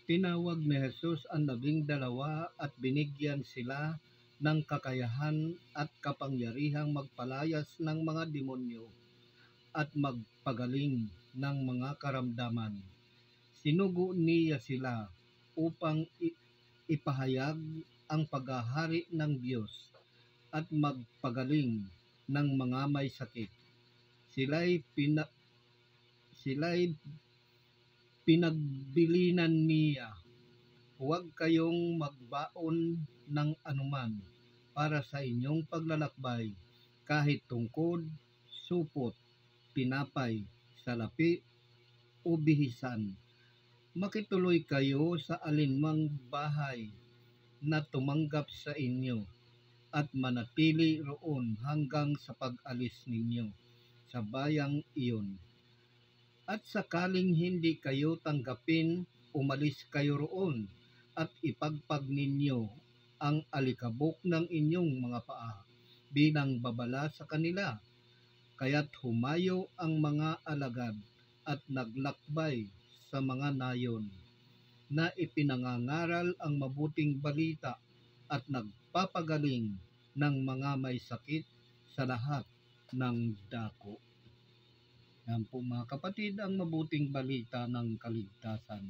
Tinawag ni Jesus ang 12 at binigyan sila ng kakayahan at kapangyarihang magpalayas ng mga demonyo at magpagaling ng mga karamdaman. Sinugo niya sila upang ipahayag ang paghahari ng Diyos at magpagaling ng mga may sakit. Sila'y pinagbilinan niya, "Huwag kayong magbaon ng anuman para sa inyong paglalakbay, kahit tungkod, supot, tinapay, salapi o bihisan. Makituloy kayo sa alinmang bahay na tumanggap sa inyo at manatili roon hanggang sa pag-alis ninyo sa bayang iyon. At sakaling hindi kayo tanggapin, umalis kayo roon at ipagpag ninyo ang alikabok ng inyong mga paa bilang babala sa kanila." Kaya't humayo ang mga alagad at naglakbay sa mga nayon na ipinangangaral ang mabuting balita at nagpapagaling ng mga may sakit sa lahat ng dako. Yan po mga kapatid ang mabuting balita ng kaligtasan.